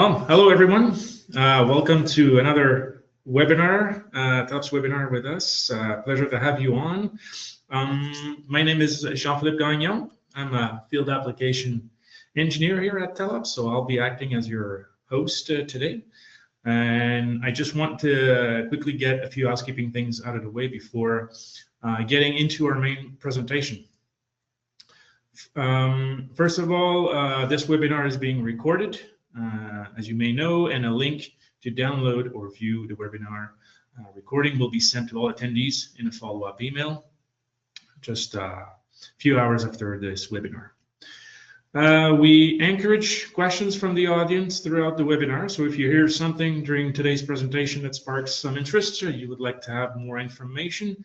Hello everyone. Welcome to another webinar, Telops webinar with us. Pleasure to have you on. My name is Jean-Philippe Gagnon. I'm a field application engineer here at Telops, so I'll be acting as your host today. And I just want to quickly get a few housekeeping things out of the way before getting into our main presentation. First of all, this webinar is being recorded, as you may know, and a link to download or view the webinar recording will be sent to all attendees in a follow-up email just a few hours after this webinar. We encourage questions from the audience throughout the webinar, so if you hear something during today's presentation that sparks some interest or you would like to have more information,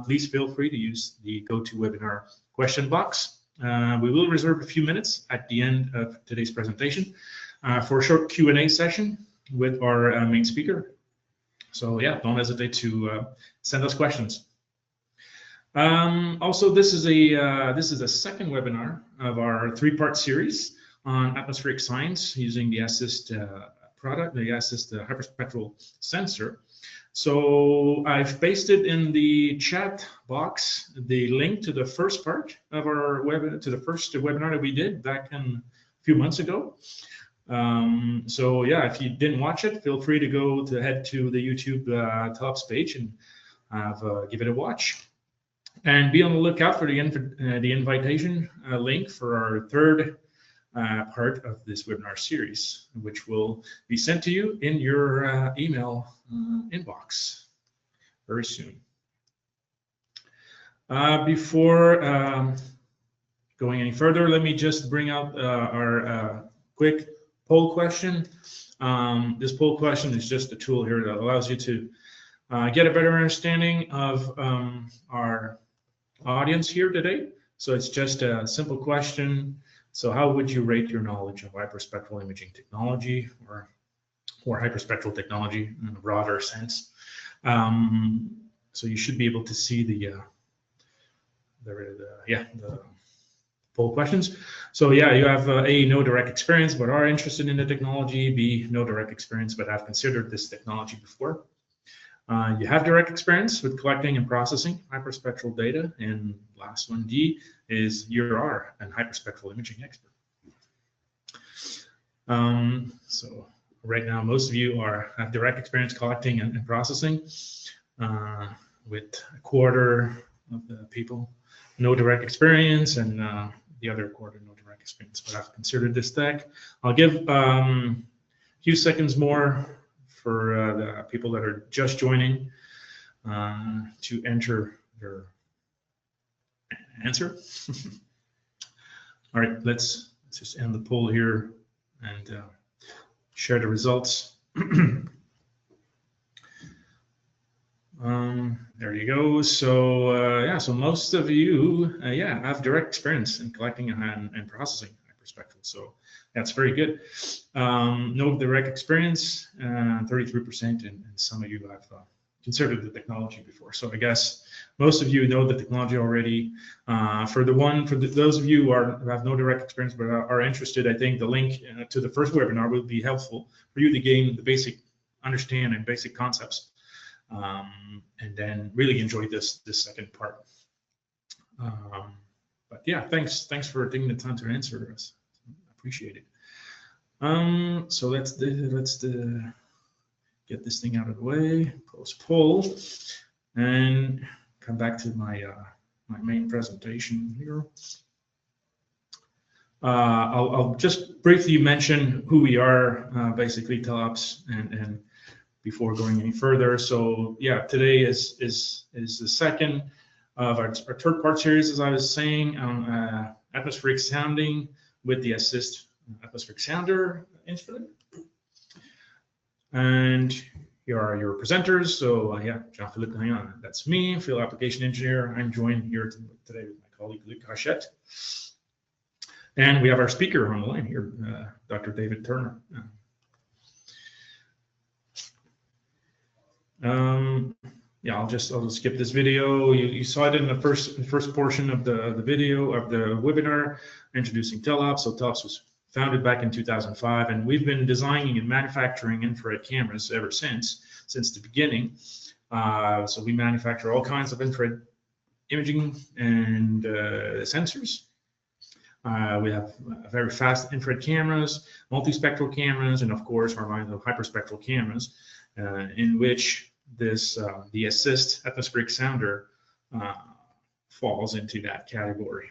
please feel free to use the GoToWebinar question box. We will reserve a few minutes at the end of today's presentation for a short Q&A session with our main speaker. So yeah, don't hesitate to send us questions. Also, this is a second webinar of our three-part series on atmospheric science using the ASSIST product, the ASSIST hyperspectral sensor. So I've pasted in the chat box the link to the first part of our first webinar that we did back a few months ago. So yeah, if you didn't watch it, feel free to head to the YouTube Telops page and give it a watch. And be on the lookout for the invitation link for our third part of this webinar series, which will be sent to you in your email inbox very soon. Before going any further, let me just bring out our quick poll question. This poll question is just a tool here that allows you to get a better understanding of our audience here today. So it's just a simple question. So how would you rate your knowledge of hyperspectral imaging technology or hyperspectral technology in a broader sense? So you should be able to see the poll questions. So yeah, you have A, no direct experience but are interested in the technology. B, no direct experience but have considered this technology before. You have direct experience with collecting and processing hyperspectral data, and last one, D, is you are an hyperspectral imaging expert. So right now, most of you have direct experience collecting and processing, with a quarter of the people no direct experience, and the other quarter no direct experience. But I've considered this tech. I'll give a few seconds more for the people that are just joining to enter their answer. All right, let's just end the poll here and share the results. There you go. So yeah, so most of you have direct experience in collecting and processing hyperspectral. So that's very good. No direct experience, 33%, and some of you have considered the technology before. So I guess most of you know the technology already. For those of you who have no direct experience but are interested, I think the link to the first webinar will be helpful for you to gain the basic understanding, basic concepts, and then really enjoy this second part. But yeah, thanks for taking the time to answer us. Appreciate it. So let's get this thing out of the way, close poll, and come back to my main presentation here. I'll just briefly mention who we are, basically Telops, and before going any further. So yeah, today is the second of our third part series, as I was saying, on atmospheric sounding with the ASSIST atmospheric sounder instrument. And here are your presenters. So yeah, Jean-Philippe Gagnon, that's me, field application engineer. I'm joined here today with my colleague Luc Hachette. And we have our speaker on the line here, Dr. David Turner. Yeah, I'll just skip this video. You saw it in the first portion of the video of the webinar introducing Telops. So Telops was founded back in 2005, and we've been designing and manufacturing infrared cameras ever since the beginning. So we manufacture all kinds of infrared imaging and sensors. We have very fast infrared cameras, multispectral cameras, and of course our line of hyperspectral cameras, in which this the assist atmospheric sounder falls into that category.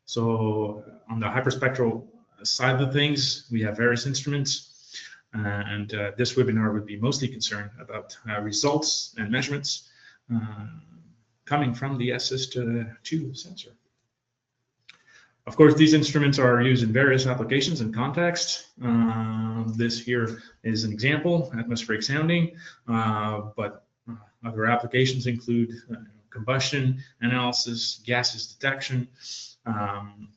So on the hyperspectral side of things, we have various instruments, and this webinar would be mostly concerned about results and measurements coming from the assist-2 sensor. Of course, these instruments are used in various applications and contexts. This here is an example, atmospheric sounding, but other applications include combustion analysis, gases detection,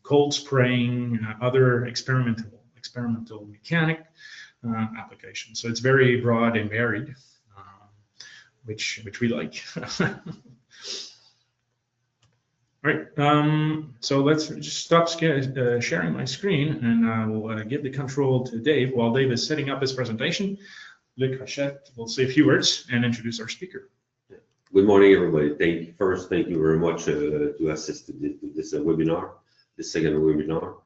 cold spraying, other experimental mechanic applications. So it's very broad and varied, which we like. All right, so let's just stop sharing my screen, and I will give the control to Dave. While Dave is setting up his presentation, Luc Rochette will say a few words and introduce our speaker. Good morning, everybody. Thank you very much to assist to this webinar, this second webinar.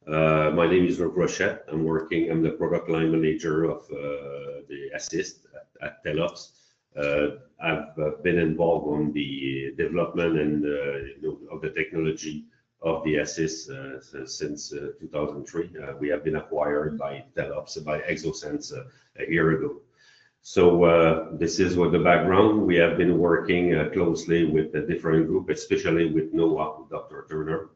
My name is Luc Rochette. I'm the product line manager of the Assist at Telops. I've been involved on the development and of the technology of the Assist since 2003. We have been acquired by Telops, by Exosens a year ago. So this is what the background. We have been working closely with a different group, especially with NOAA, with Dr. Turner.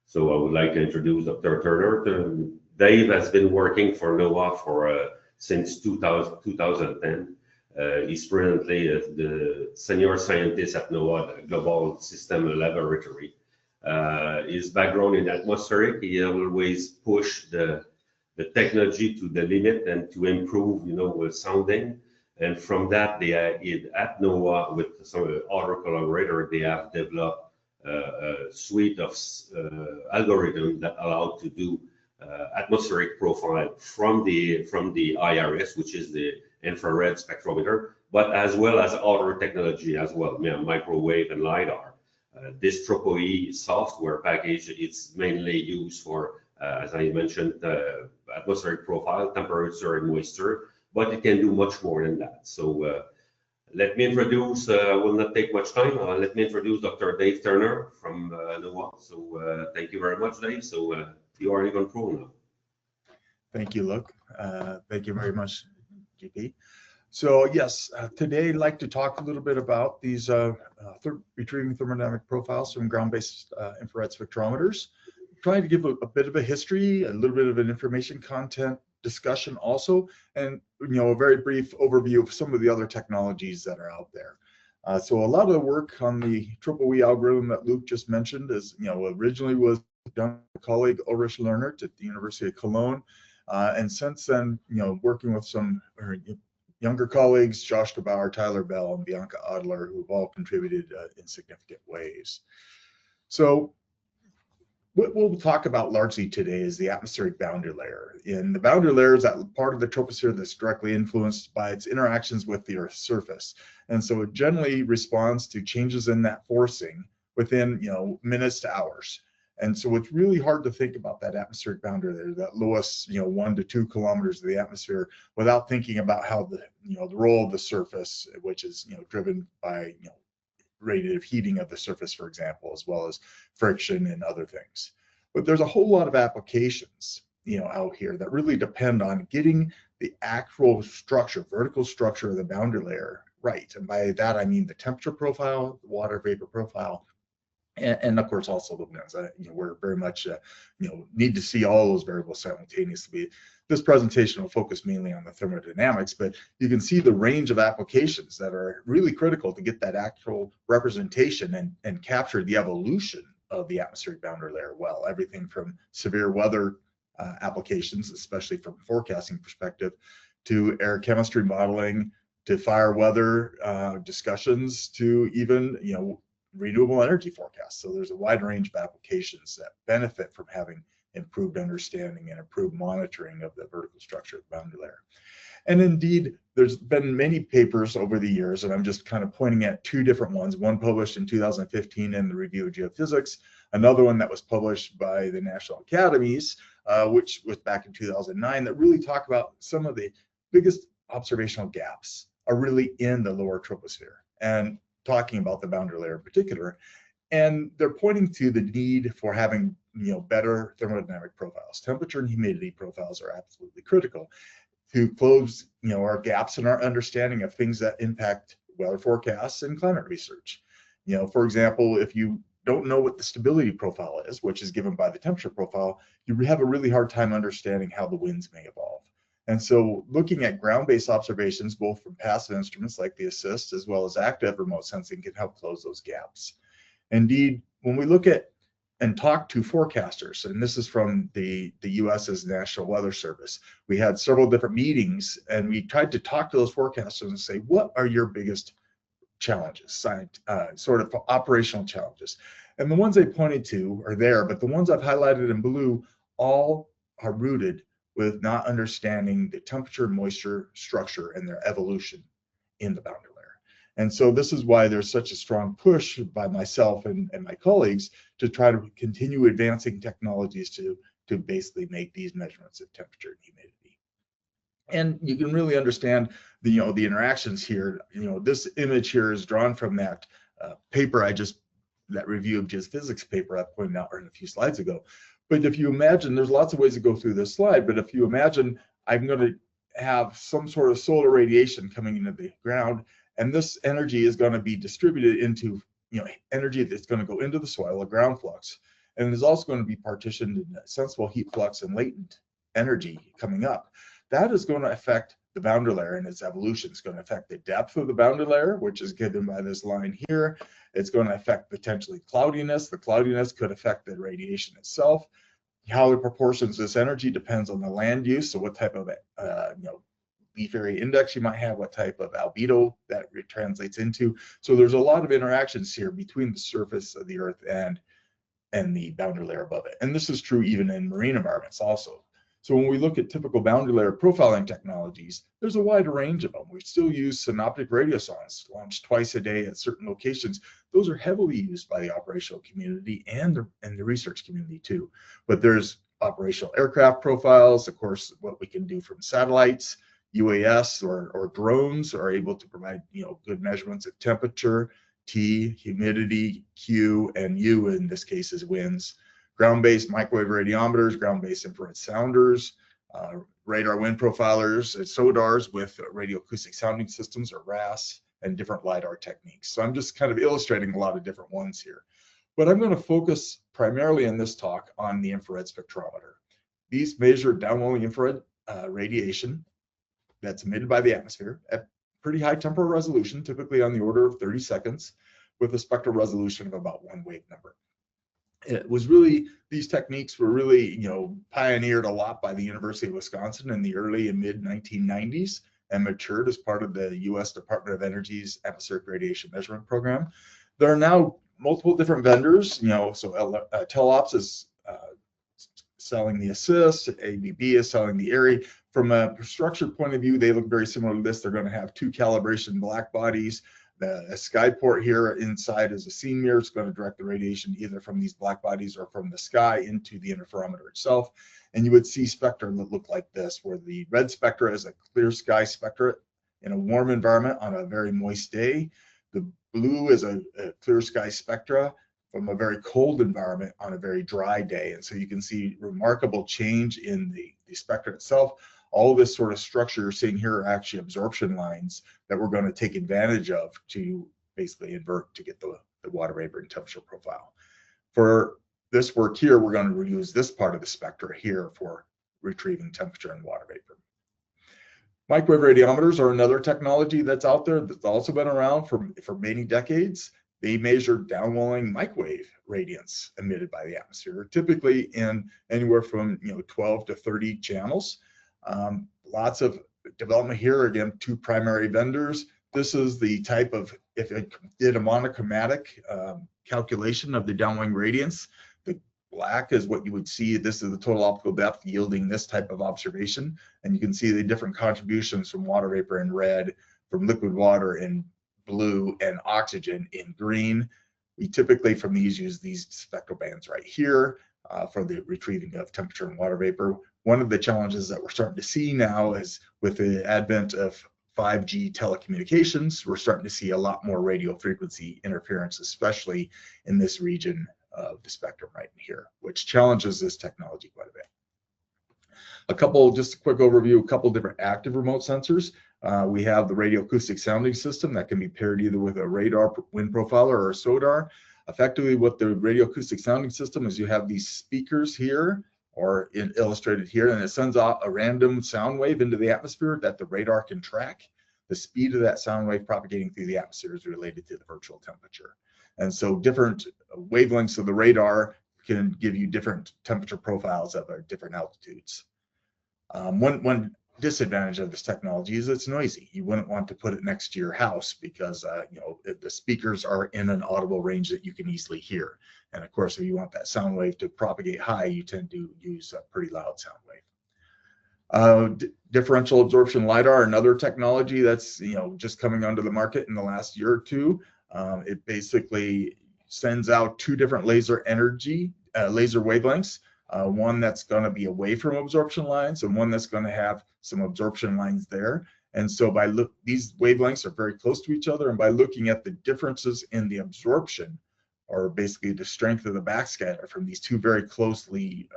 So I would like to introduce Dr. Turner. Dave has been working for NOAA since 2010. He's presently the senior scientist at NOAA, the Global System Laboratory. His background in atmospheric, he always pushed the technology to the limit and to improve, with sounding. And from that, at NOAA, with some other collaborators, they have developed a suite of algorithms that allow to do atmospheric profile from the IRS, which is the infrared spectrometer, but as well as other technology as well, microwave and LiDAR. This TROPOE software package, it's mainly used for, as I mentioned, atmospheric profile, temperature and moisture, but it can do much more than that. So let me introduce, I will not take much time, let me introduce Dr. Dave Turner from NOAA. So thank you very much, Dave. So you are in control now. Thank you, Luc. Thank you very much, GP. So yes, today I'd like to talk a little bit about these retrieving thermodynamic profiles from ground-based infrared spectrometers. I'm trying to give a bit of a history, a little bit of an information content discussion also, and a very brief overview of some of the other technologies that are out there. So a lot of the work on the TROPOE algorithm that Luc just mentioned is, originally was done by colleague Ulrich Lerner at the University of Cologne. And since then, working with some younger colleagues, Josh DeBauer, Tyler Bell, and Bianca Adler, who've all contributed in significant ways. So what we'll talk about largely today is the atmospheric boundary layer. And the boundary layer is that part of the troposphere that's directly influenced by its interactions with the Earth's surface. And so it generally responds to changes in that forcing within, minutes to hours. And so it's really hard to think about that atmospheric boundary there, that lowest, 1 to 2 kilometers of the atmosphere, without thinking about how the role of the surface, which is, driven by, radiative heating of the surface, for example, as well as friction and other things. But there's a whole lot of applications, out here that really depend on getting the actual structure, vertical structure of the boundary layer right. And by that, I mean the temperature profile, the water vapor profile, and of course also the winds. We're very much need to see all those variables simultaneously. This presentation will focus mainly on the thermodynamics, but you can see the range of applications that are really critical to get that actual representation and capture the evolution of the atmospheric boundary layer well. Everything from severe weather applications, especially from a forecasting perspective, to air chemistry modeling, to fire weather discussions, to even renewable energy forecasts. So there's a wide range of applications that benefit from having improved understanding and improved monitoring of the vertical structure of the boundary layer. And indeed, there's been many papers over the years, and I'm just kind of pointing at two different ones, one published in 2015 in the Review of Geophysics, another one that was published by the National Academies, which was back in 2009, that really talk about some of the biggest observational gaps are really in the lower troposphere, and talking about the boundary layer in particular. And they're pointing to the need for having, better thermodynamic profiles. Temperature and humidity profiles are absolutely critical to close, our gaps in our understanding of things that impact weather forecasts and climate research. For example, if you don't know what the stability profile is, which is given by the temperature profile, you have a really hard time understanding how the winds may evolve. And so looking at ground-based observations, both from passive instruments like the ASSIST as well as active remote sensing, can help close those gaps. Indeed, when we look at and talk to forecasters, and this is from the US's National Weather Service, we had several different meetings, and we tried to talk to those forecasters and say, what are your biggest challenges, sort of operational challenges? And the ones they pointed to are there, but the ones I've highlighted in blue all are rooted with not understanding the temperature, moisture, structure, and their evolution in the boundary layer. And so this is why there's such a strong push by myself and my colleagues to try to continue advancing technologies to basically make these measurements of temperature and humidity. And you can really understand the interactions here. This image here is drawn from that paper that Review of Geophysics paper I pointed out a few slides ago. But if you imagine, there's lots of ways to go through this slide, but if you imagine I'm going to have some sort of solar radiation coming into the ground, and this energy is going to be distributed into, energy that's going to go into the soil, a ground flux, and is also going to be partitioned in sensible heat flux and latent energy coming up. That is going to affect the boundary layer and its evolution. It's going to affect the depth of the boundary layer, which is given by this line here. It's going to affect potentially cloudiness. The cloudiness could affect the radiation itself. How it proportions this energy depends on the land use. So what type of leaf area index you might have, what type of albedo that it translates into. So there's a lot of interactions here between the surface of the Earth and the boundary layer above it. And this is true even in marine environments also. So when we look at typical boundary layer profiling technologies, there's a wide range of them. We still use synoptic radiosondes launched twice a day at certain locations. Those are heavily used by the operational community and the research community too. But there's operational aircraft profiles, of course, what we can do from satellites. UAS or drones are able to provide good measurements of temperature, T, humidity, Q, and U in this case is winds. Ground-based microwave radiometers, ground-based infrared sounders, radar wind profilers, sodars with radioacoustic sounding systems or RASS, and different LiDAR techniques. So I'm just kind of illustrating a lot of different ones here. But I'm going to focus primarily in this talk on the infrared spectrometer. These measure downwelling infrared radiation that's emitted by the atmosphere at pretty high temporal resolution, typically on the order of 30 seconds, with a spectral resolution of about 1 wave number. It was really, these techniques were really, pioneered a lot by the University of Wisconsin in the early and mid 1990s and matured as part of the U.S. Department of Energy's atmospheric radiation measurement program. There are now multiple different vendors, so Telops is selling the ASSIST, ABB is selling the ARRI. From a structure point of view, they look very similar to this. They're going to have 2 calibration black bodies. The sky port here inside is a scene mirror. It's going to direct the radiation either from these black bodies or from the sky into the interferometer itself. And you would see spectra that look like this, where the red spectra is a clear sky spectra in a warm environment on a very moist day. The blue is a clear sky spectra from a very cold environment on a very dry day. And so you can see remarkable change in the spectrum itself. All this sort of structure you're seeing here are actually absorption lines that we're going to take advantage of to basically invert to get the water vapor and temperature profile. For this work here, we're going to reuse this part of the spectra here for retrieving temperature and water vapor. Microwave radiometers are another technology that's out there that's also been around for many decades. They measure downwelling microwave radiance emitted by the atmosphere, typically in anywhere from 12 to 30 channels. Lots of development here. Again, 2 primary vendors. This is the type of, if it did a monochromatic calculation of the downwelling radiance, the black is what you would see. This is the total optical depth yielding this type of observation. And you can see the different contributions from water vapor in red, from liquid water in blue, and oxygen in green. We typically from these use these spectral bands right here for the retrieving of temperature and water vapor. One of the challenges that we're starting to see now is with the advent of 5G telecommunications, we're starting to see a lot more radio frequency interference, especially in this region of the spectrum right in here, which challenges this technology quite a bit. Just a quick overview, a couple different active remote sensors. We have the Acoustic Sounding System that can be paired either with a radar wind profiler or a sodar. Effectively, what the Acoustic Sounding System is, you have these speakers here, or illustrated here, and it sends out a random sound wave into the atmosphere that the radar can track. The speed of that sound wave propagating through the atmosphere is related to the virtual temperature. And so different wavelengths of the radar can give you different temperature profiles at different altitudes. One disadvantage of this technology is it's noisy. You wouldn't want to put it next to your house because the speakers are in an audible range that you can easily hear. And of course, if you want that sound wave to propagate high, you tend to use a pretty loud sound wave. Differential Absorption Lidar, another technology that's just coming onto the market in the last year or two. It basically sends out two different laser wavelengths. One that's going to be away from absorption lines and one that's going to have some absorption lines there. And so these wavelengths are very close to each other, and by looking at the differences in the absorption, or basically the strength of the backscatter from these two very closely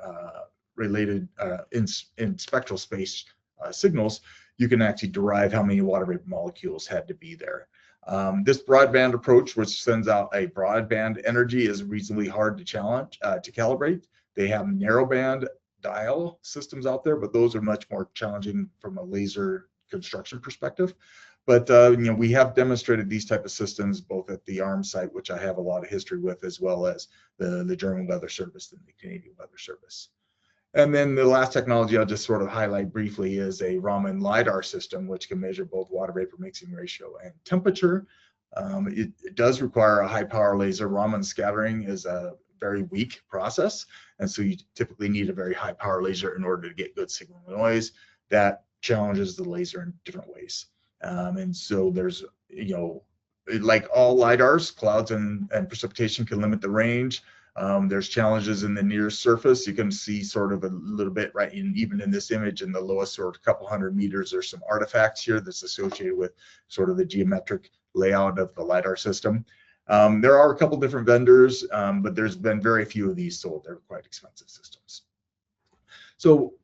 related in spectral space signals, you can actually derive how many water vapor molecules had to be there. This broadband approach, which sends out a broadband energy, is reasonably hard to calibrate. They have narrowband dial systems out there, but those are much more challenging from a laser construction perspective. But we have demonstrated these type of systems both at the ARMS site, which I have a lot of history with, as well as the German Weather Service and the Canadian Weather Service. And then the last technology I'll just sort of highlight briefly is a Raman Lidar system, which can measure both water vapor mixing ratio and temperature. It does require a high power laser. Raman scattering is a very weak process, and so you typically need a very high power laser in order to get good signal noise. That challenges the laser in different ways. And so there's, like all lidars, clouds and precipitation can limit the range. There's challenges in the near surface. You can see sort of a little bit even in this image in the lowest sort of couple hundred meters, there's some artifacts here that's associated with sort of the geometric layout of the lidar system. There are a couple different vendors, but there's been very few of these sold. They're quite expensive systems. So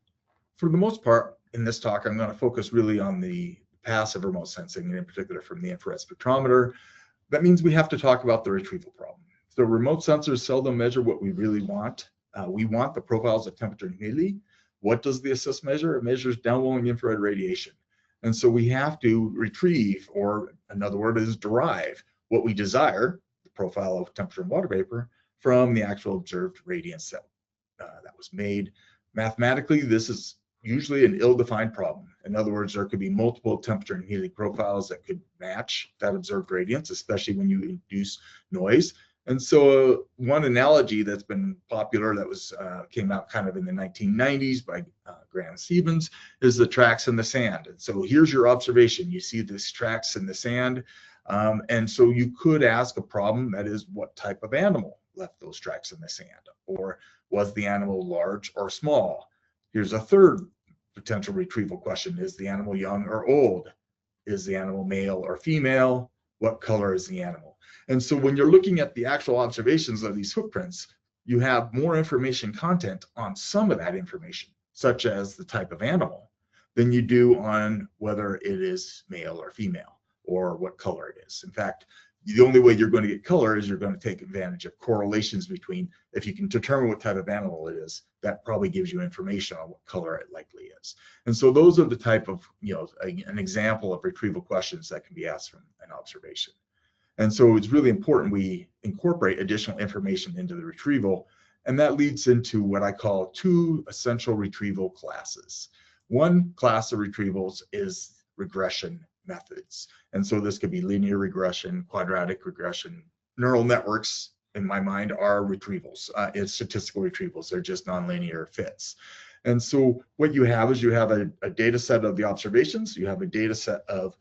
for the most part in this talk, I'm going to focus really on the passive remote sensing, and in particular from the infrared spectrometer. That means we have to talk about the retrieval problem. So remote sensors seldom measure what we really want. We want the profiles of temperature and humidity. What does the assist measure? It measures downwelling infrared radiation. And so we have to retrieve, or another word is derive, what we desire, the profile of temperature and water vapor, from the actual observed radiance that was made. Mathematically, this is usually an ill-defined problem. In other words, there could be multiple temperature and humidity profiles that could match that observed radiance, especially when you induce noise. And so one analogy that's been popular that came out kind of in the 1990s by Graham Stevens is the tracks in the sand. And so here's your observation. You see these tracks in the sand. And so you could ask a problem, that is, what type of animal left those tracks in the sand? Or was the animal large or small? Here's a third potential retrieval question. Is the animal young or old? Is the animal male or female? What color is the animal? And so when you're looking at the actual observations of these footprints, you have more information content on some of that information, such as the type of animal, than you do on whether it is male or female or what color it is. In fact, the only way you're going to get color is you're going to take advantage of correlations between, if you can determine what type of animal it is, that probably gives you information on what color it likely is. And so those are the type of, an example of retrieval questions that can be asked from an observation. And so it's really important we incorporate additional information into the retrieval. And that leads into what I call two essential retrieval classes. One class of retrievals is regression methods. And so this could be linear regression, quadratic regression, neural networks, in my mind, are retrievals. It's statistical retrievals. They're just nonlinear fits. And so what you have is you have a data set of the observations, you have a data set of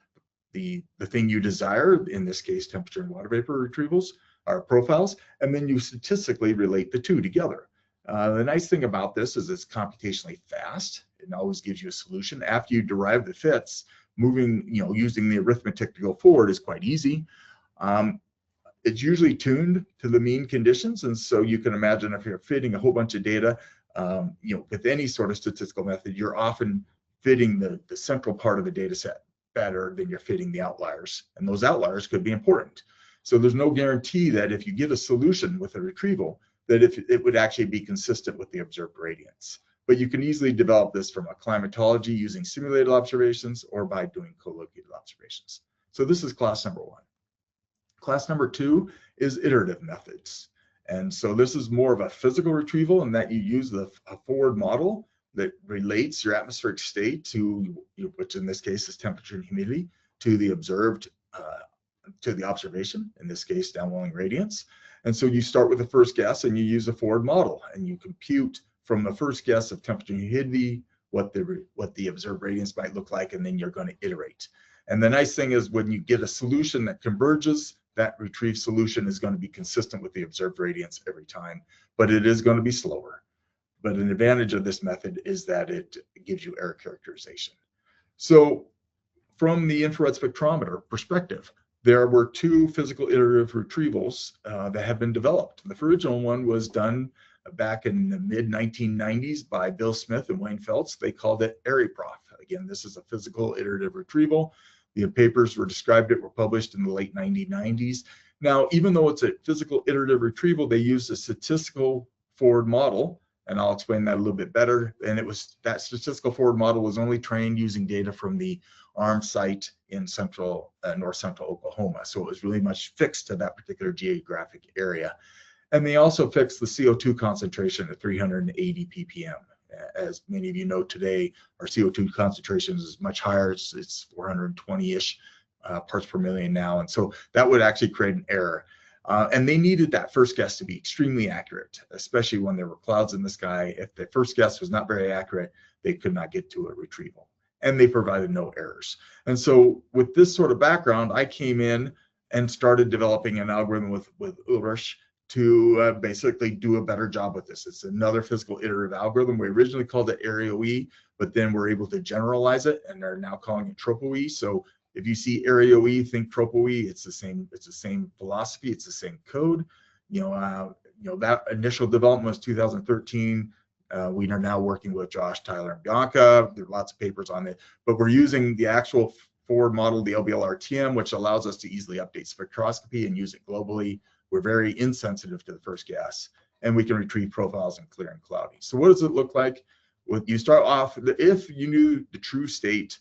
the thing you desire, in this case, temperature and water vapor retrievals or profiles, and then you statistically relate the two together. The nice thing about this is it's computationally fast. It always gives you a solution. After you derive the fits, moving, using the arithmetic to go forward is quite easy. It's usually tuned to the mean conditions, and so you can imagine if you're fitting a whole bunch of data, with any sort of statistical method, you're often fitting the central part of the data set better than you're fitting the outliers, and those outliers could be important. So there's no guarantee that if you get a solution with a retrieval, that if it would actually be consistent with the observed radiance. But you can easily develop this from a climatology using simulated observations or by doing co-located observations. So this is class number 1. Class number 2 is iterative methods. And so this is more of a physical retrieval in that you use a forward model that relates your atmospheric state to, which in this case is temperature and humidity, to the observed, to the observation, in this case downwelling radiance. And so you start with the first guess and you use a forward model and you compute from the first guess of temperature and humidity what the observed radiance might look like, and then you're going to iterate. And the nice thing is when you get a solution that converges, that retrieved solution is going to be consistent with the observed radiance every time, but it is going to be slower. But an advantage of this method is that it gives you error characterization. So from the infrared spectrometer perspective, there were 2 physical iterative retrievals that have been developed. The original one was done back in the mid-1990s by Bill Smith and Wayne Feltz. They called it ARIPROF. Again, this is a physical iterative retrieval. The papers were published in the late 1990s. Now, even though it's a physical iterative retrieval, they used a statistical forward model, and I'll explain that a little bit better. And that statistical forward model was only trained using data from the ARM site in north central Oklahoma. So it was really much fixed to that particular geographic area. And they also fixed the CO2 concentration at 380 ppm. As many of you know today, our CO2 concentration is much higher. It's 420-ish parts per million now. And so that would actually create an error. And they needed that first guess to be extremely accurate, especially when there were clouds in the sky. If the first guess was not very accurate, they could not get to a retrieval. And they provided no errors. And so with this sort of background, I came in and started developing an algorithm with Ulrich to basically do a better job with this. It's another physical iterative algorithm. We originally called it ARIO-E, but then we're able to generalize it, and they're now calling it TROPO-E. So if you see ARIO-E, think TROPO-E. It's the same philosophy. It's the same code. That initial development was 2013. We are now working with Josh, Tyler, and Bianca. There are lots of papers on it, but we're using the actual forward model, the LBL-RTM, which allows us to easily update spectroscopy and use it globally. We're very insensitive to the first gas, and we can retrieve profiles in clear and cloudy. So what does it look like? You start off, if you knew the true state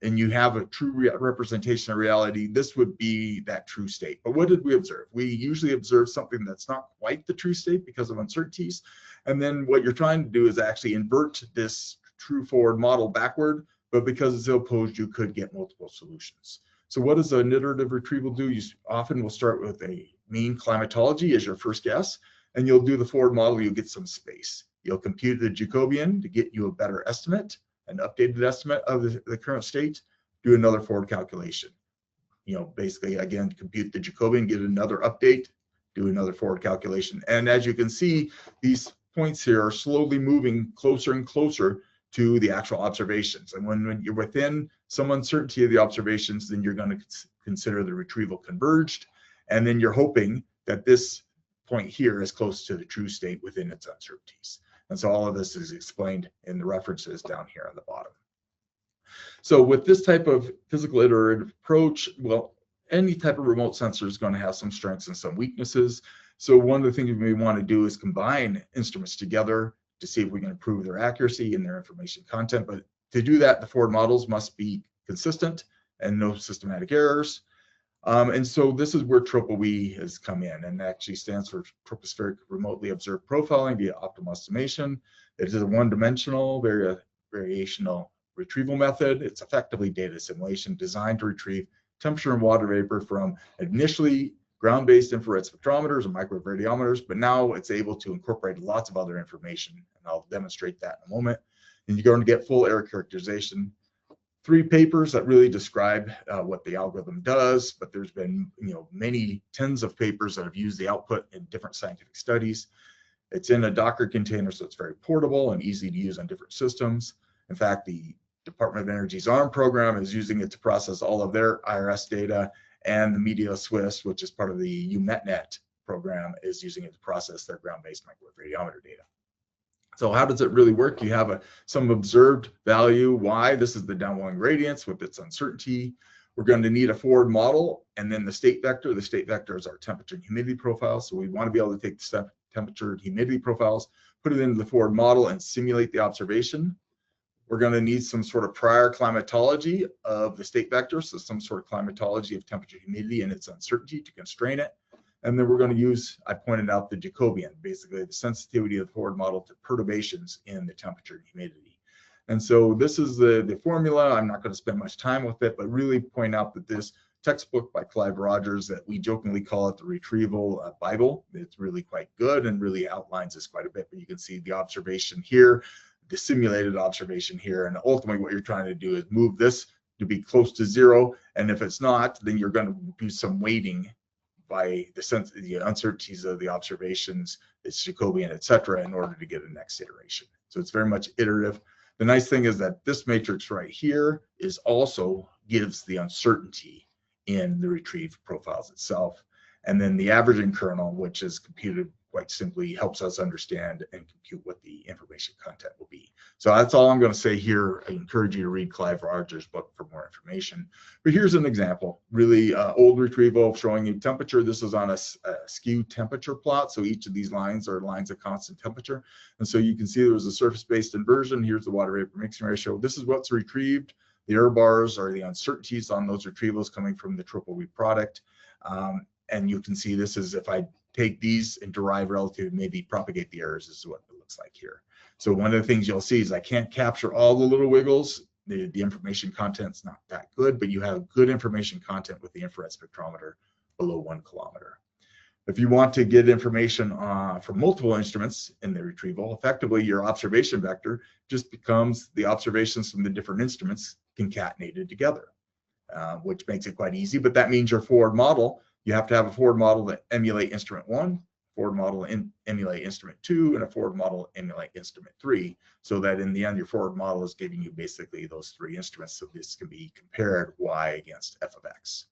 and you have a true representation of reality, this would be that true state. But what did we observe? We usually observe something that's not quite the true state because of uncertainties. And then what you're trying to do is actually invert this true forward model backward, but because it's ill-posed, you could get multiple solutions. So what does an iterative retrieval do? You often will start with a mean climatology as your first guess, and you'll do the forward model, you'll get some space. You'll compute the Jacobian to get you a better estimate, an updated estimate of the current state, do another forward calculation. Basically, again, compute the Jacobian, get another update, do another forward calculation. And as you can see, these points here are slowly moving closer and closer to the actual observations. And when you're within some uncertainty of the observations, then you're going to consider the retrieval converged. And then you're hoping that this point here is close to the true state within its uncertainties. And so all of this is explained in the references down here on the bottom. So with this type of physical iterative approach, well, any type of remote sensor is going to have some strengths and some weaknesses. So one of the things we may want to do is combine instruments together to see if we can improve their accuracy and their information content. But to do that, the forward models must be consistent and no systematic errors. And so this is where TROPO-E has come in, and actually stands for tropospheric remotely observed profiling via optimal estimation. It is a one-dimensional, variational retrieval method. It's effectively data assimilation designed to retrieve temperature and water vapor from initially ground-based infrared spectrometers and microwave radiometers, but now it's able to incorporate lots of other information, and I'll demonstrate that in a moment. And you're going to get full error characterization. 3 papers that really describe what the algorithm does, but there's been many tens of papers that have used the output in different scientific studies. It's in a Docker container, so it's very portable and easy to use on different systems. In fact, the Department of Energy's ARM program is using it to process all of their IRS data, and the Media Swiss, which is part of the UMetNet program, is using it to process their ground-based microwave radiometer data. So how does it really work? You have some observed value, y. This is the downwelling radiance with its uncertainty. We're going to need a forward model, and then the state vector. The state vector is our temperature and humidity profile. So we want to be able to take the temperature and humidity profiles, put it into the forward model, and simulate the observation. We're going to need some sort of prior climatology of the state vector, so some sort of climatology of temperature, humidity, and its uncertainty to constrain it. And then we're going to use, I pointed out, the Jacobian, basically the sensitivity of the forward model to perturbations in the temperature and humidity. And so this is the formula. I'm not going to spend much time with it, but really point out that this textbook by Clive Rogers, that we jokingly call it the Retrieval Bible, it's really quite good and really outlines this quite a bit. But you can see the observation here, the simulated observation here, and ultimately what you're trying to do is move this to be close to 0. And if it's not, then you're going to do some weighting by the uncertainties of the observations, its Jacobian, etc., in order to get a next iteration. So it's very much iterative. The nice thing is that this matrix right here is also gives the uncertainty in the retrieved profiles itself. And then the averaging kernel, which is computed quite simply, helps us understand and compute what the information content will be. So that's all I'm going to say here. I encourage you to read Clive Rogers' book for more information. But here's an example, really old retrieval showing you temperature. This is on a skew temperature plot. So each of these lines are lines of constant temperature. And so you can see there was a surface-based inversion. Here's the water vapor mixing ratio. This is what's retrieved. The error bars are the uncertainties on those retrievals coming from the triple weak product. And you can see this is if I take these and derive relative, maybe propagate the errors, this is what it looks like here. So one of the things you'll see is I can't capture all the little wiggles. The information content's not that good, but you have good information content with the infrared spectrometer below 1 kilometer. If you want to get information from multiple instruments in the retrieval, effectively your observation vector just becomes the observations from the different instruments concatenated together, which makes it quite easy. But that means your forward model, you have to have a forward model that emulate instrument 1, forward model emulate instrument 2, and a forward model emulate instrument 3, so that in the end your forward model is giving you basically those 3 instruments, so this can be compared y against f of x.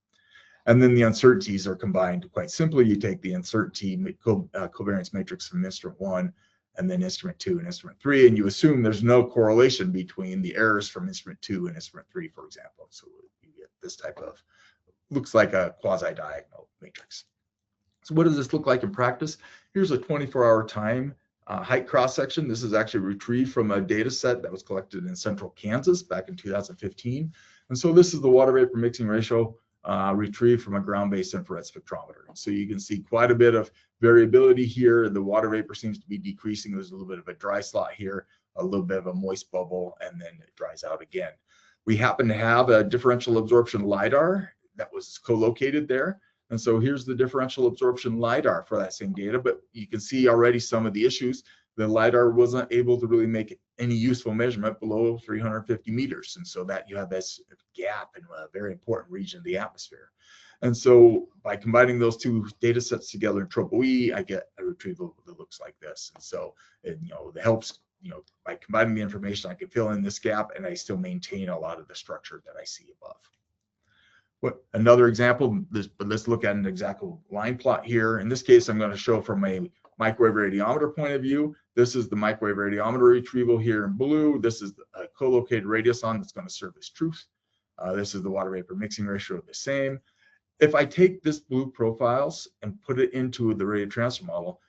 And then the uncertainties are combined quite simply. You take the uncertainty covariance matrix from instrument 1 and then instrument 2 and instrument 3, and you assume there's no correlation between the errors from instrument 2 and instrument 3, for example. So you get this type of, looks like a quasi-diagonal matrix. So what does this look like in practice? Here's a 24-hour time height cross-section. This is actually retrieved from a data set that was collected in central Kansas back in 2015. And so this is the water vapor mixing ratio retrieved from a ground-based infrared spectrometer. So you can see quite a bit of variability here. The water vapor seems to be decreasing. There's a little bit of a dry slot here, a little bit of a moist bubble, and then it dries out again. We happen to have a differential absorption lidar that was co-located there. And so here's the differential absorption lidar for that same data, but you can see already some of the issues. The lidar wasn't able to really make any useful measurement below 350 meters. And so that you have this gap in a very important region of the atmosphere. And so by combining those 2 data sets together in triple E, I get a retrieval that looks like this. And so it helps, by combining the information, I can fill in this gap and I still maintain a lot of the structure that I see above. Another example, let's look at an exact line plot here. In this case, I'm going to show from a microwave radiometer point of view. This is the microwave radiometer retrieval here in blue. This is a co-located radiosonde that's going to serve as truth. This is the water vapor mixing ratio, the same. If I take this blue profiles and put it into the radio transfer model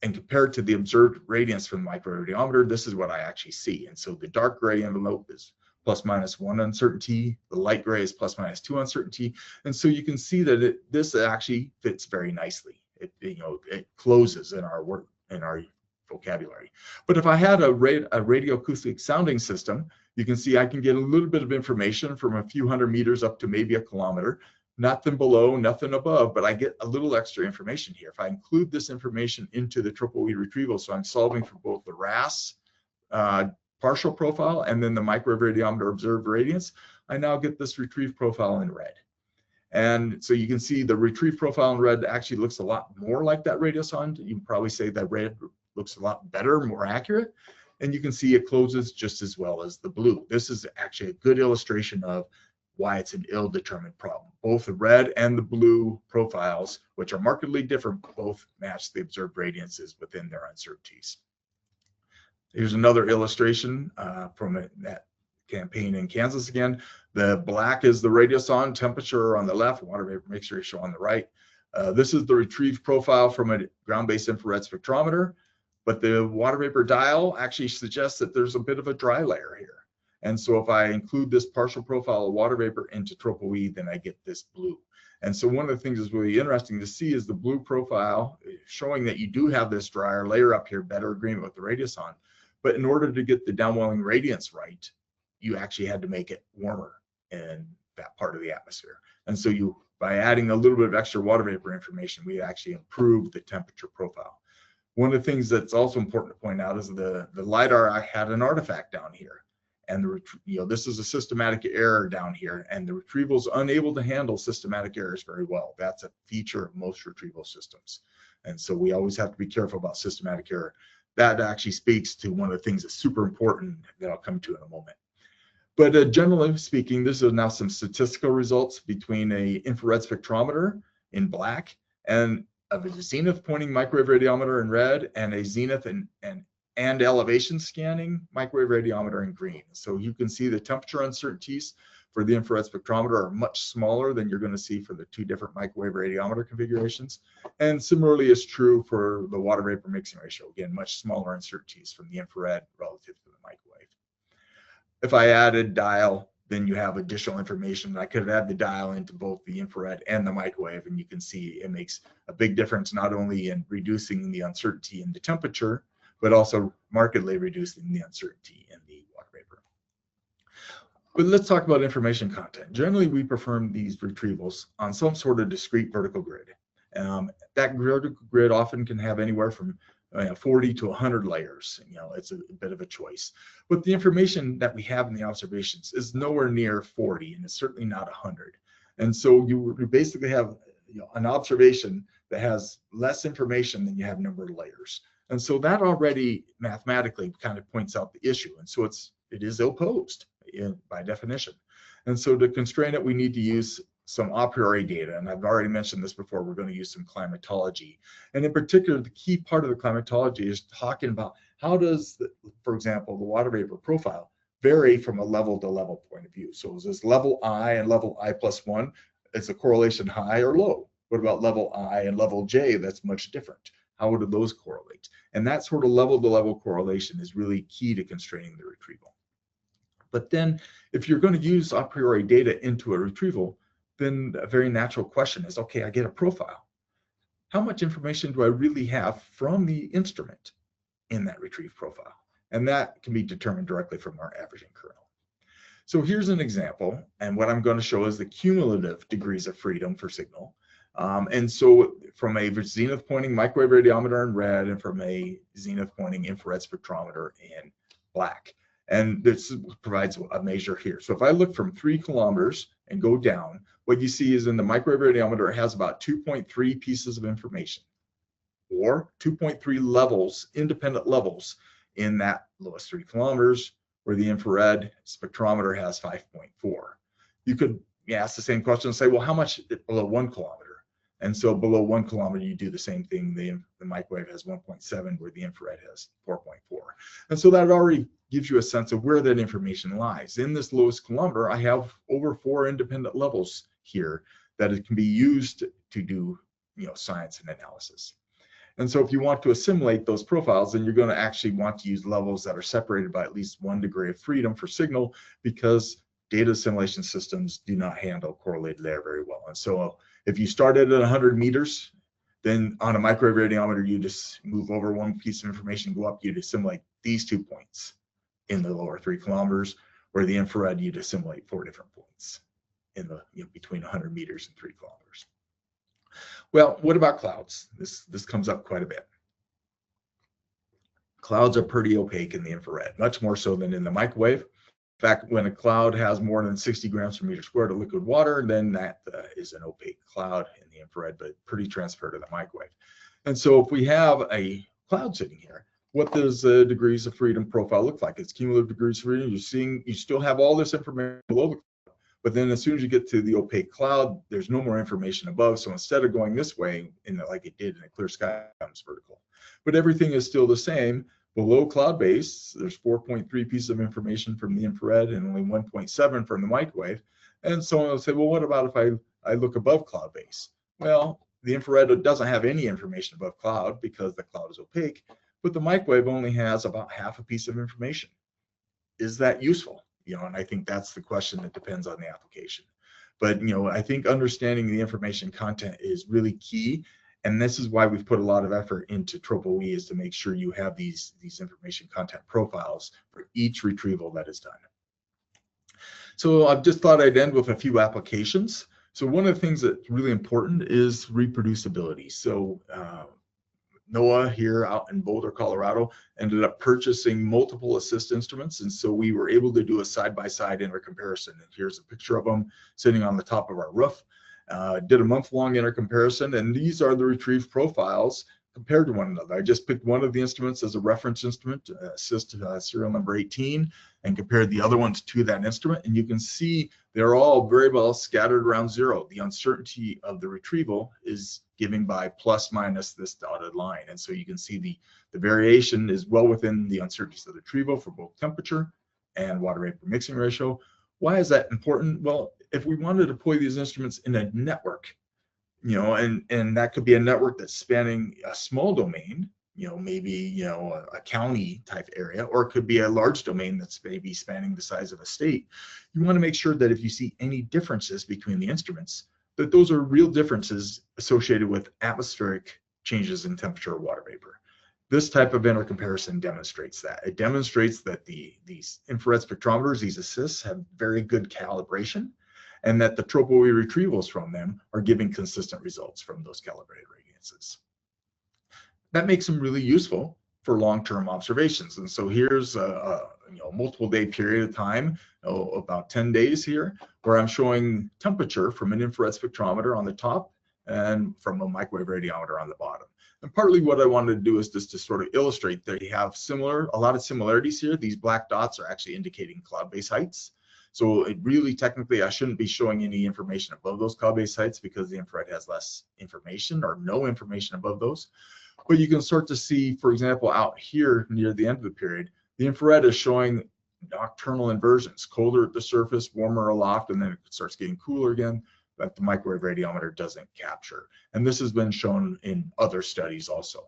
and compare it to the observed radiance from the microwave radiometer, this is what I actually see. And so the dark gray envelope is +-1 uncertainty, the light gray is +-2 uncertainty, and so you can see that this actually fits very nicely. It closes in our work, in our vocabulary. But if I had a radioacoustic sounding system, you can see I can get a little bit of information from a few hundred meters up to maybe a kilometer, nothing below, nothing above, but I get a little extra information here. If I include this information into the triple E retrieval, so I'm solving for both the RASS partial profile and then the microwave radiometer observed radiance, I now get this retrieve profile in red. And so you can see the retrieve profile in red actually looks a lot more like that radiosonde. You can probably say that red looks a lot better, more accurate. And you can see it closes just as well as the blue. This is actually a good illustration of why it's an ill-determined problem. Both the red and the blue profiles, which are markedly different, both match the observed radiances within their uncertainties. Here's another illustration from that campaign in Kansas again. The black is the radiosonde temperature on the left, water vapor mixture ratio on the right. This is the retrieved profile from a ground-based infrared spectrometer, but the water vapor dial actually suggests that there's a bit of a dry layer here. And so if I include this partial profile of water vapor into triple E, then I get this blue. And so one of the things that's really interesting to see is the blue profile showing that you do have this drier layer up here, better agreement with the radiosonde. But in order to get the downwelling radiance right, you actually had to make it warmer in that part of the atmosphere. And so you, by adding a little bit of extra water vapor information, we actually improved the temperature profile. One of the things that's also important to point out is the LiDAR, I had an artifact down here. And this is a systematic error down here, and the retrieval is unable to handle systematic errors very well. That's a feature of most retrieval systems. And so we always have to be careful about systematic error. That actually speaks to one of the things that's super important that I'll come to in a moment. But generally speaking, this is now some statistical results between a infrared spectrometer in black and a zenith pointing microwave radiometer in red and a zenith and elevation scanning microwave radiometer in green. So you can see the temperature uncertainties for the infrared spectrometer are much smaller than you're going to see for the two different microwave radiometer configurations. And similarly is true for the water vapor mixing ratio. Again, much smaller uncertainties from the infrared relative to the microwave. If I added dial, then you have additional information. I could add the dial into both the infrared and the microwave, and you can see it makes a big difference not only in reducing the uncertainty in the temperature, but also markedly reducing the uncertainty in the water vapor. But let's talk about information content. Generally, we perform these retrievals on some sort of discrete vertical grid. That vertical grid often can have anywhere from 40 to 100 layers. It's a bit of a choice. But the information that we have in the observations is nowhere near 40, and it's certainly not 100. And so you basically have an observation that has less information than you have number of layers. And so that already mathematically kind of points out the issue. And so it is ill-posed by definition. And so to constrain it, we need to use some a priori data. And I've already mentioned this before, we're going to use some climatology. And in particular, the key part of the climatology is talking about how does, for example, the water vapor profile vary from a level to level point of view. So is this level I and level I+1, is the correlation high or low? What about level I and level J? That's much different. How do those correlate? And that sort of level-to-level correlation is really key to constraining the retrieval. But then if you're going to use a priori data into a retrieval, then a very natural question is, okay, I get a profile. How much information do I really have from the instrument in that retrieve profile? And that can be determined directly from our averaging kernel. So here's an example. And what I'm going to show is the cumulative degrees of freedom for signal. And so from a zenith pointing microwave radiometer in red and from a zenith pointing infrared spectrometer in black. And this provides a measure here. So if I look from 3 kilometers and go down, what you see is in the microwave radiometer, it has about 2.3 pieces of information or 2.3 levels, independent levels in that lowest 3 kilometers, where the infrared spectrometer has 5.4. You could ask the same question and say, well, how much below 1 kilometer? And so below 1 kilometer, you do the same thing. The microwave has 1.7, where the infrared has 4.4. And so that already gives you a sense of where that information lies. In this lowest kilometer, I have over 4 independent levels here that it can be used to do science and analysis. And so if you want to assimilate those profiles, then you're going to actually want to use levels that are separated by at least 1 degree of freedom for signal, because data assimilation systems do not handle correlated layer very well. And so if you started at 100 meters, then on a microwave radiometer, you just move over 1 piece of information, go up, you'd assimilate these 2 points in the lower 3 kilometers, where the infrared, you'd assimilate 4 different points in the between 100 meters and 3 kilometers. Well, what about clouds? This comes up quite a bit. Clouds are pretty opaque in the infrared, much more so than in the microwave. In fact, when a cloud has more than 60 grams per meter squared of liquid water, then that is an opaque cloud in the infrared, but pretty transferred to the microwave. And so if we have a cloud sitting here, what does the degrees of freedom profile look like? It's cumulative degrees of freedom. You're seeing, you still have all this information below the cloud, but then as soon as you get to the opaque cloud, there's no more information above. So instead of going this way, like it did in a clear sky, it comes vertical. But everything is still the same. Below cloud base, there's 4.3 pieces of information from the infrared and only 1.7 from the microwave. And someone will say, well, what about if I look above cloud base? Well, the infrared doesn't have any information above cloud because the cloud is opaque, but the microwave only has about half a piece of information. Is that useful? And I think that's the question that depends on the application. But, I think understanding the information content is really key. And this is why we've put a lot of effort into TROPO-E, is to make sure you have these information content profiles for each retrieval that is done. So I've just thought I'd end with a few applications. So one of the things that's really important is reproducibility. So NOAA here out in Boulder, Colorado, ended up purchasing multiple assist instruments. And so we were able to do a side-by-side intercomparison. And here's a picture of them sitting on the top of our roof. Did a month-long intercomparison, and these are the retrieved profiles compared to one another. I just picked one of the instruments as a reference instrument, assist serial number 18, and compared the other ones to that instrument. And you can see they're all very well scattered around 0. The uncertainty of the retrieval is given by plus minus this dotted line. And so you can see the variation is well within the uncertainties of the retrieval for both temperature and water vapor mixing ratio. Why is that important? Well, if we wanted to deploy these instruments in a network, and that could be a network that's spanning a small domain, maybe, a county type area, or it could be a large domain that's maybe spanning the size of a state. You want to make sure that if you see any differences between the instruments, that those are real differences associated with atmospheric changes in temperature or water vapor. This type of intercomparison demonstrates that. It demonstrates that these infrared spectrometers, these assists, have very good calibration, and that the TROPO-E retrievals from them are giving consistent results from those calibrated radiances. That makes them really useful for long-term observations. And so here's a multiple day period of time, about 10 days here, where I'm showing temperature from an infrared spectrometer on the top and from a microwave radiometer on the bottom. And partly what I wanted to do is just to sort of illustrate that you have a lot of similarities here. These black dots are actually indicating cloud base heights. So it really, technically, I shouldn't be showing any information above those cloud base heights because the infrared has less information or no information above those. But you can start to see, for example, out here near the end of the period, the infrared is showing nocturnal inversions, colder at the surface, warmer aloft, and then it starts getting cooler again, that the microwave radiometer doesn't capture. And this has been shown in other studies also.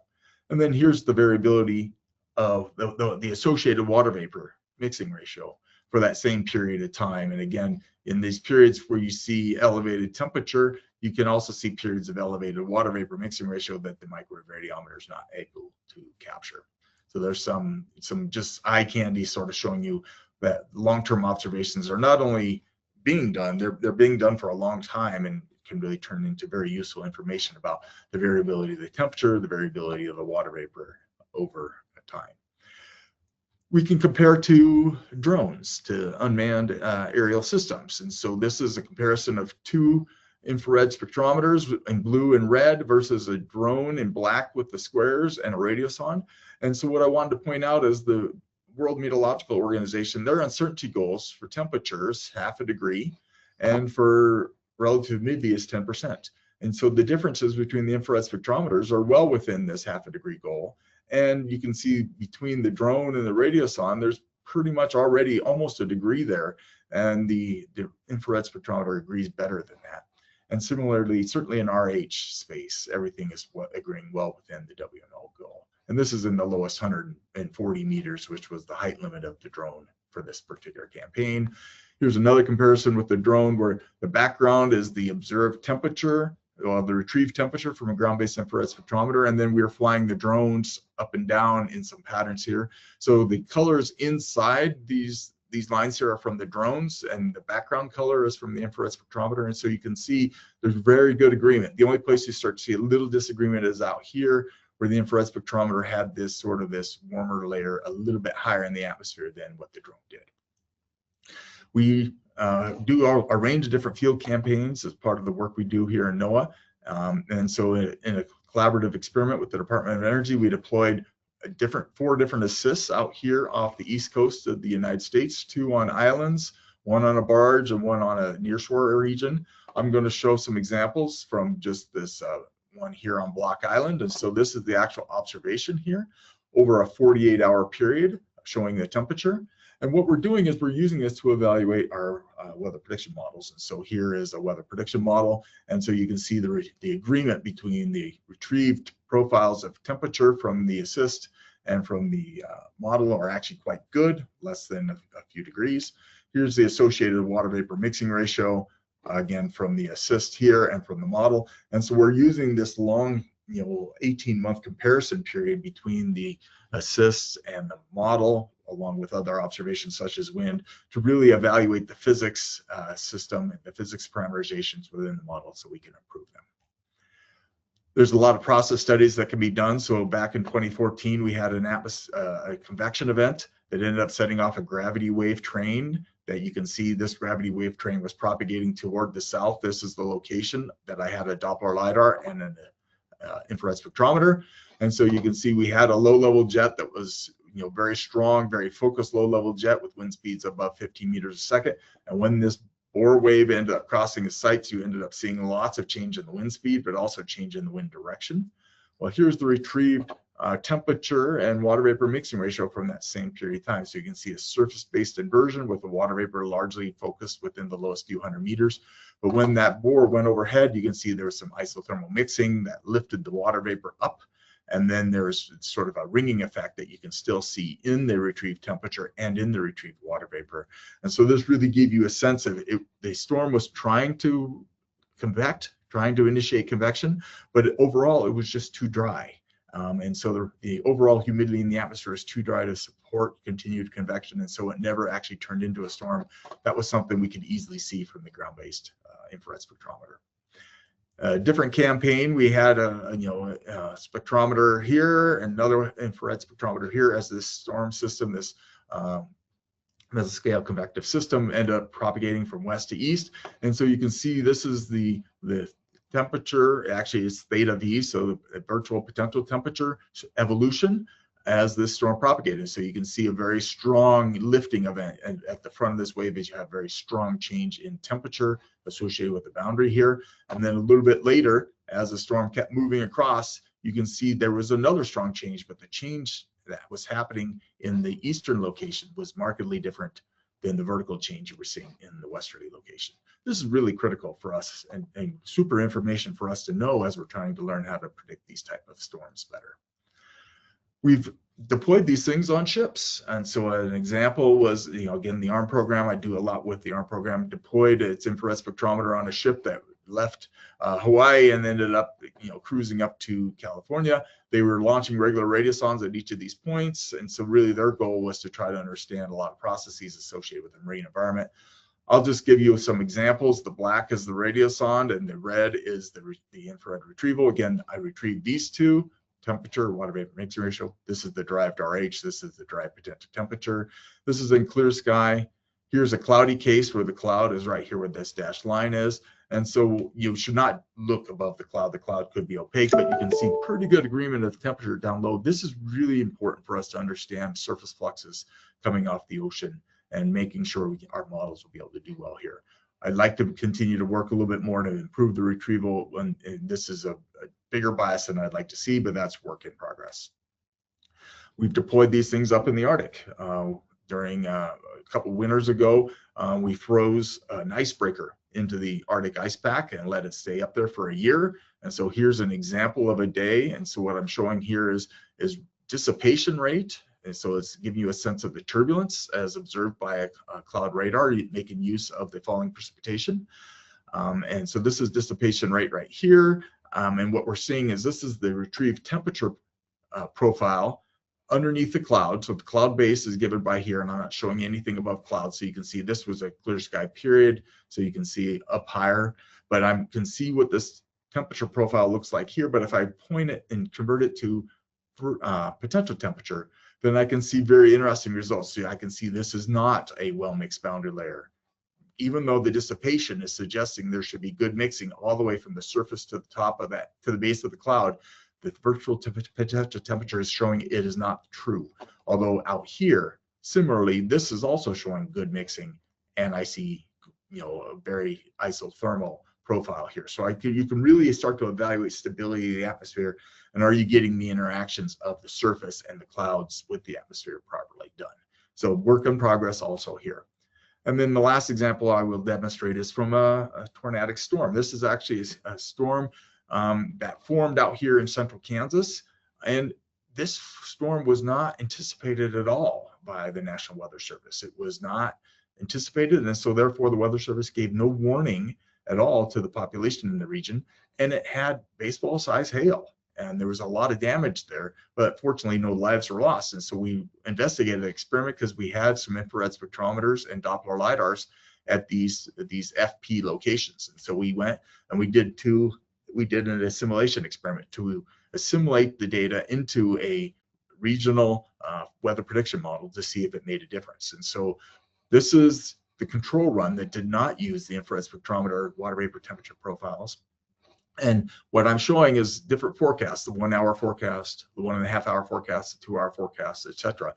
And then here's the variability of the associated water vapor mixing ratio for that same period of time. And again, in these periods where you see elevated temperature, you can also see periods of elevated water vapor mixing ratio that the microwave radiometer is not able to capture. So there's some just eye candy sort of showing you that long-term observations are not only being done, they're being done for a long time, and can really turn into very useful information about the variability of the temperature, the variability of the water vapor over time. We can compare to drones, to unmanned aerial systems. And so this is a comparison of 2 infrared spectrometers in blue and red versus a drone in black with the squares and a radiosonde. And so what I wanted to point out is the World Meteorological Organization, their uncertainty goals for temperatures, 0.5 degree, and for relative humidity is 10%. And so the differences between the infrared spectrometers are well within this 0.5 degree goal. And you can see between the drone and the radiosonde, there's pretty much already almost a degree there. And the infrared spectrometer agrees better than that. And similarly, certainly in RH space, everything is agreeing well within the WNO goal. And this is in the lowest 140 meters, which was the height limit of the drone for this particular campaign. Here's another comparison with the drone where the background is the observed temperature, the retrieved temperature from a ground-based infrared spectrometer, and then we're flying the drones up and down in some patterns here. So the colors inside these these lines here are from the drones, and the background color is from the infrared spectrometer. And so you can see there's very good agreement. The only place you start to see a little disagreement is out here, where the infrared spectrometer had this sort of this warmer layer a little bit higher in the atmosphere than what the drone did. We do a range of different field campaigns as part of the work we do here in NOAA. And so in a collaborative experiment with the Department of Energy, we deployed four different assists out here off the east coast of the United States, 2 on islands, 1 on a barge, and 1 on a nearshore region. I'm going to show some examples from just this one here on Block Island. And so this is the actual observation here over a 48-hour period, showing the temperature. And what we're doing is we're using this to evaluate our weather prediction models. And so here is a weather prediction model. And so you can see the agreement between the retrieved profiles of temperature from the assist and from the model are actually quite good, less than a few degrees. Here's the associated water vapor mixing ratio, again, from the assist here and from the model. And so we're using this long, 18-month comparison period between the assists and the model, along with other observations such as wind, to really evaluate the physics system and the physics parameterizations within the model so we can improve them. There's a lot of process studies that can be done. So back in 2014, we had a convection event that ended up setting off a gravity wave train that you can see. This gravity wave train was propagating toward the south. This is the location that I had a Doppler LiDAR and an infrared spectrometer. And so you can see we had a low-level jet that was very strong, very focused low-level jet with wind speeds above 15 meters a second. And when this Bohr wave ended up crossing the sites, you ended up seeing lots of change in the wind speed, but also change in the wind direction. Well, here's the retrieved temperature and water vapor mixing ratio from that same period of time. So you can see a surface-based inversion with the water vapor largely focused within the lowest few hundred meters. But when that Bohr went overhead, you can see there was some isothermal mixing that lifted the water vapor up. And then there's sort of a ringing effect that you can still see in the retrieved temperature and in the retrieved water vapor. And so this really gave you a sense of it. The storm was trying to convect, trying to initiate convection, but overall it was just too dry. And so the overall humidity in the atmosphere is too dry to support continued convection. And so it never actually turned into a storm. That was something we could easily see from the ground-based infrared spectrometer. Different campaign, we had a spectrometer here, another infrared spectrometer here as this storm system, this mesoscale convective system ended up propagating from west to east. And so you can see this is the temperature, actually it's theta V, so the virtual potential temperature evolution as this storm propagated. So you can see a very strong lifting event at the front of this wave as you have very strong change in temperature associated with the boundary here. And then a little bit later, as the storm kept moving across, you can see there was another strong change, but the change that was happening in the eastern location was markedly different than the vertical change you were seeing in the westerly location. This is really critical for us and super information for us to know as we're trying to learn how to predict these type of storms better. We've deployed these things on ships. And so an example was, again, the ARM program. I do a lot with the ARM program, deployed its infrared spectrometer on a ship that left Hawaii and ended up, cruising up to California. They were launching regular radiosondes at each of these points. And so really their goal was to try to understand a lot of processes associated with the marine environment. I'll just give you some examples. The black is the radiosonde and the red is the infrared retrieval. Again, I retrieved these two. Temperature, water vapor mixing ratio. This is the derived RH. This is the derived potential temperature. This is in clear sky. Here's a cloudy case where the cloud is right here where this dashed line is. And so you should not look above the cloud. The cloud could be opaque, but you can see pretty good agreement of temperature down low. This is really important for us to understand surface fluxes coming off the ocean and making sure our models will be able to do well here. I'd like to continue to work a little bit more to improve the retrieval. And this is a bigger bias than I'd like to see, but that's work in progress. We've deployed these things up in the Arctic. During a couple winters ago, we froze an icebreaker into the Arctic ice pack and let it stay up there for a year. And so here's an example of a day. And so what I'm showing here is dissipation rate. And so it's giving you a sense of the turbulence as observed by a cloud radar, making use of the falling precipitation. And so this is dissipation rate right here. And what we're seeing is this is the retrieved temperature profile underneath the cloud. So the cloud base is given by here, and I'm not showing anything above cloud. So you can see this was a clear sky period. So you can see up higher, but I can see what this temperature profile looks like here. But if I point it and convert it to potential temperature, then I can see very interesting results. So I can see this is not a well-mixed boundary layer. Even though the dissipation is suggesting there should be good mixing all the way from the surface to the top of that, to the base of the cloud, the virtual potential temperature is showing it is not true. Although out here, similarly, this is also showing good mixing, and I see, you know, a very isothermal profile here. So you can really start to evaluate stability of the atmosphere, and are you getting the interactions of the surface and the clouds with the atmosphere properly done. So work in progress also here. And then the last example I will demonstrate is from a tornadic storm. This is actually a storm that formed out here in central Kansas. And this storm was not anticipated at all by the National Weather Service. It was not anticipated. And so therefore the Weather Service gave no warning at all to the population in the region. And it had baseball size hail. And there was a lot of damage there, but fortunately no lives were lost. And so we investigated the experiment because we had some infrared spectrometers and Doppler lidars at these FP locations. And so we went and we did an assimilation experiment to assimilate the data into a regional weather prediction model to see if it made a difference. And so this is the control run that did not use the infrared spectrometer water vapor temperature profiles. And what I'm showing is different forecasts, the 1 hour forecast, the 1.5 hour forecast, the 2 hour forecast, etc.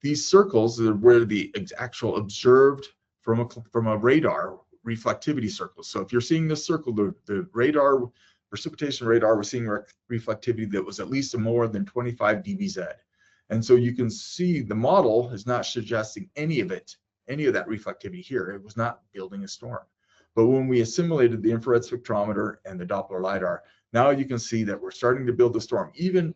These circles are where the actual observed from a radar reflectivity circle. So if you're seeing this circle, the radar, precipitation radar, we're seeing reflectivity that was at least more than 25 dBz. And so you can see the model is not suggesting any of that reflectivity here. It was not building a storm. But when we assimilated the infrared spectrometer and the Doppler lidar, now you can see that we're starting to build a storm, even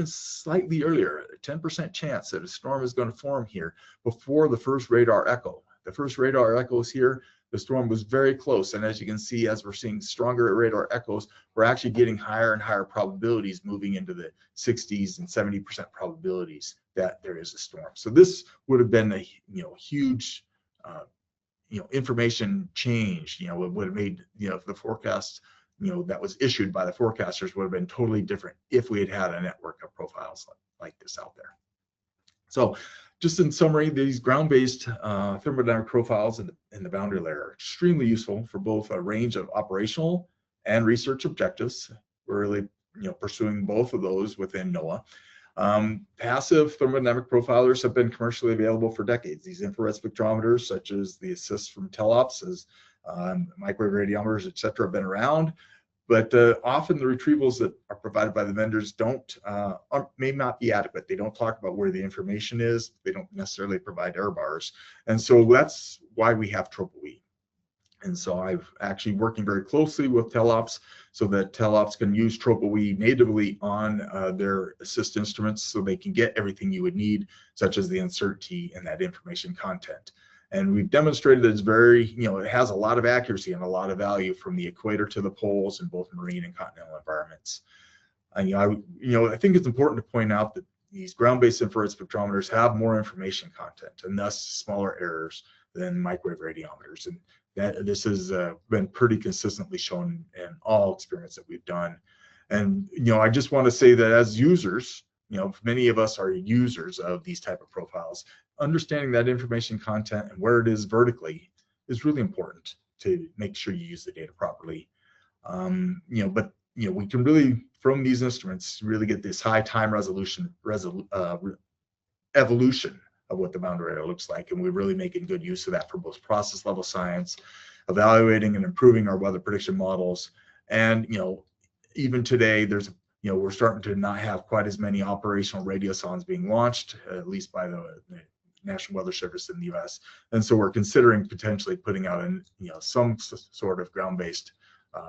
slightly earlier, a 10% chance that a storm is going to form here before the first radar echo. The first radar echo is here. The storm was very close. And as you can see, as we're seeing stronger radar echoes, we're actually getting higher and higher probabilities moving into the 60s and 70% probabilities that there is a storm. So this would have been a huge information change. It would have made, the forecast, that was issued by the forecasters would have been totally different if we had a network of profiles like this out there. So just in summary, these ground-based thermodynamic profiles in the boundary layer are extremely useful for both a range of operational and research objectives. We're really pursuing both of those within NOAA. Passive thermodynamic profilers have been commercially available for decades. These infrared spectrometers, such as the Assist from Telops, as microwave radiometers, etc., have been around, but often the retrievals that are provided by the vendors may not be adequate. They don't talk about where the information is. They don't necessarily provide error bars, and so that's why we have TROPOE. And so I've actually working very closely with Telops so that Telops can use TROPOE natively on their Assist instruments so they can get everything you would need, such as the uncertainty and that information content. And we've demonstrated that it's very, it has a lot of accuracy and a lot of value from the equator to the poles in both marine and continental environments. And I think it's important to point out that these ground-based infrared spectrometers have more information content and thus smaller errors than microwave radiometers. And this has been pretty consistently shown in all experiments that we've done. And, I just want to say that as users, many of us are users of these type of profiles. Understanding that information content and where it is vertically is really important to make sure you use the data properly. But we can really, from these instruments, really get this high time resolution evolution of what the boundary layer looks like, and we're really making good use of that for both process level science, evaluating and improving our weather prediction models. And even today, we're starting to not have quite as many operational radiosondes being launched, at least by the National Weather Service in the U.S. And so we're considering potentially putting out some sort of ground-based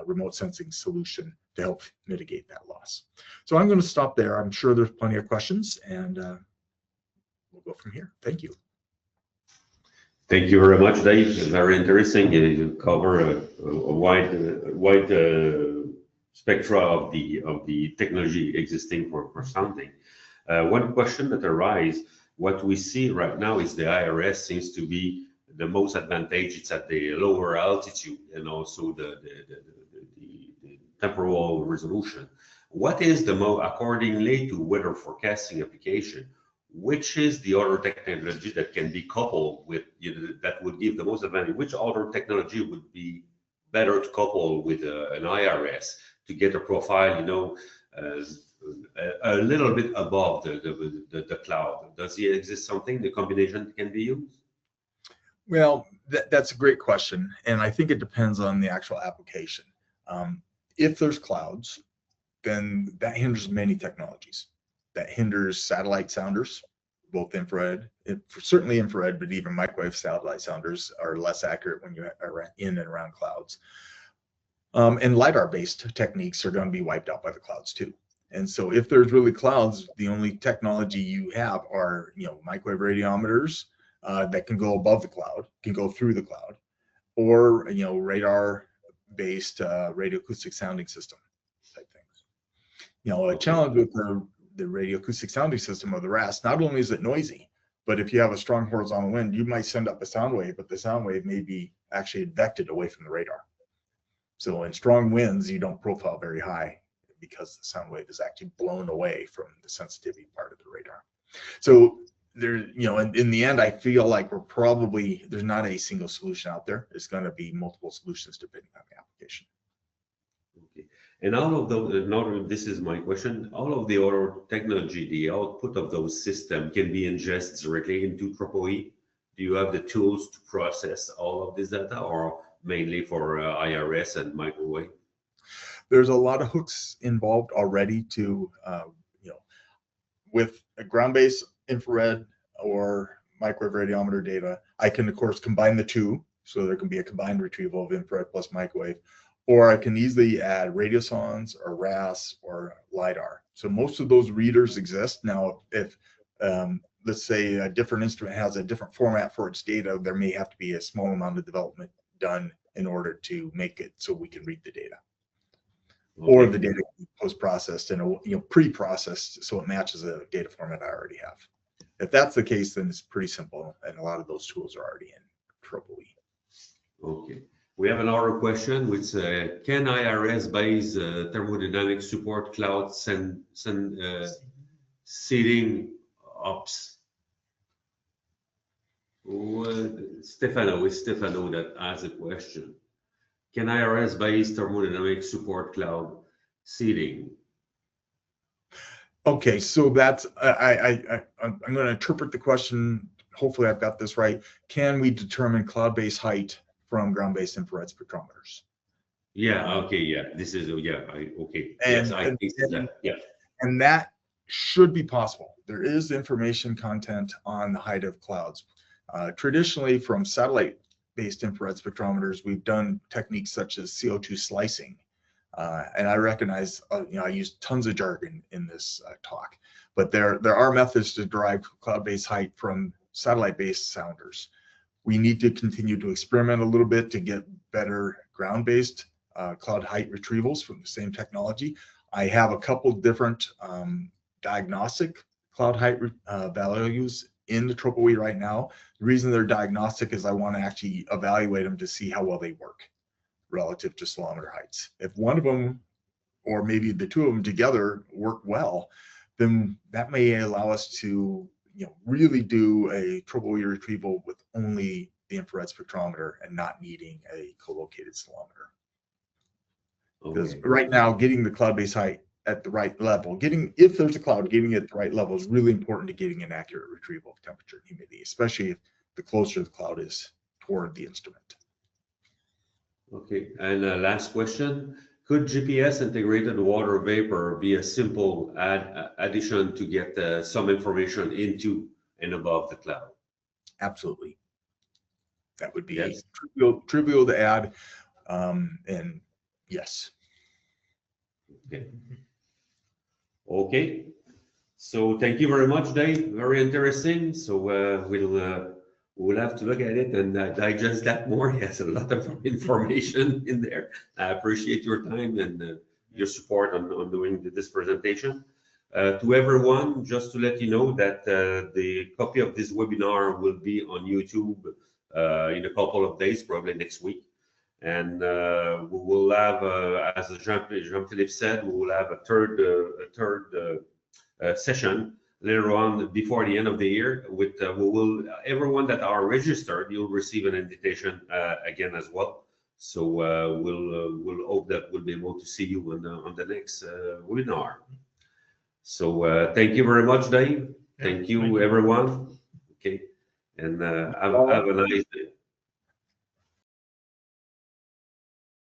remote sensing solution to help mitigate that loss. So I'm going to stop there. I'm sure there's plenty of questions, and we'll go from here. Thank you. Thank you very much, Dave. Very interesting. You cover a wide spectra of the technology existing for sounding. One question that arises, what we see right now is the IRS seems to be the most advantageous at the lower altitude and also the temporal resolution. What is the most, accordingly to weather forecasting application, which is the other technology that can be coupled with, that would give the most advantage? Which other technology would be better to couple with an IRS to get a profile, a little bit above the cloud? Does it exist something, the combination can be used? Well, that's a great question. And I think it depends on the actual application. If there's clouds, then that hinders many technologies. That hinders satellite sounders, both infrared, certainly infrared, but even microwave satellite sounders are less accurate when you are in and around clouds. And LiDAR-based techniques are going to be wiped out by the clouds too. And so if there's really clouds, the only technology you have are, microwave radiometers that can go above the cloud, can go through the cloud, or, radar-based radioacoustic sounding system type things. A challenge with the radioacoustic sounding system, or the RASS, not only is it noisy, but if you have a strong horizontal wind, you might send up a sound wave, but the sound wave may be actually advected away from the radar. So in strong winds, you don't profile very high because the sound wave is actually blown away from the sensitivity part of the radar. So there, in the end, I feel like there's not a single solution out there. There's going to be multiple solutions depending on the application. Okay. And all of those, this is my question, all of the other technology, the output of those systems can be ingested directly into EEE. Do you have the tools to process all of this data, or mainly for IRS and microwave? There's a lot of hooks involved already to, with a ground-based infrared or microwave radiometer data, I can of course combine the two, so there can be a combined retrieval of infrared plus microwave, or I can easily add radiosondes or RASS or LiDAR. So most of those readers exist. Now, if let's say a different instrument has a different format for its data, there may have to be a small amount of development done in order to make it so we can read the data. Okay. Or the data can be post-processed and pre-processed so it matches a data format I already have. If that's the case, then it's pretty simple, and a lot of those tools are already in EEE. Okay. We have another question, which can IRS-based thermodynamic support cloud seeding ops? It's Stefano that asked a question. Can IRS-based thermodynamic support cloud seeding? Okay, so that's I'm going to interpret the question. Hopefully, I've got this right. Can we determine cloud-based height from ground-based infrared spectrometers? Yeah. Okay. Yeah. This is okay. And, yes, I think that. Yeah. And that should be possible. There is information content on the height of clouds. Traditionally, from satellite-based infrared spectrometers, we've done techniques such as CO2 slicing. And I recognize, I use tons of jargon in this talk, but there are methods to derive cloud-based height from satellite-based sounders. We need to continue to experiment a little bit to get better ground-based cloud height retrievals from the same technology. I have a couple different diagnostic cloud height values in the EEE right now. The reason they're diagnostic is I want to actually evaluate them to see how well they work relative to kilometer heights. If one of them, or maybe the two of them together, work well, then that may allow us to really do a EEE retrieval with only the infrared spectrometer and not needing a co-located kilometer. Because right now, getting the cloud-based height at the right level, if there's a cloud, getting it at the right level is really important to getting an accurate retrieval of temperature and humidity, especially if the closer the cloud is toward the instrument. Okay, and last question. Could GPS integrated water vapor be a simple addition to get some information into and above the cloud? Absolutely. That would be trivial to add, and yes. Okay. So thank you very much, Dave. Very interesting. So we'll have to look at it and digest that more. Yes, a lot of information in there. I appreciate your time and your support on doing this presentation. To everyone, just to let you know that the copy of this webinar will be on YouTube in a couple of days, probably next week. And we will have, as Jean-Philippe said, we will have a third session later on before the end of the year. With everyone that are registered, you'll receive an invitation again as well. So we'll hope that we'll be able to see you on the next webinar. So thank you very much, Dave. Thank you, everyone. Okay, and have a nice day.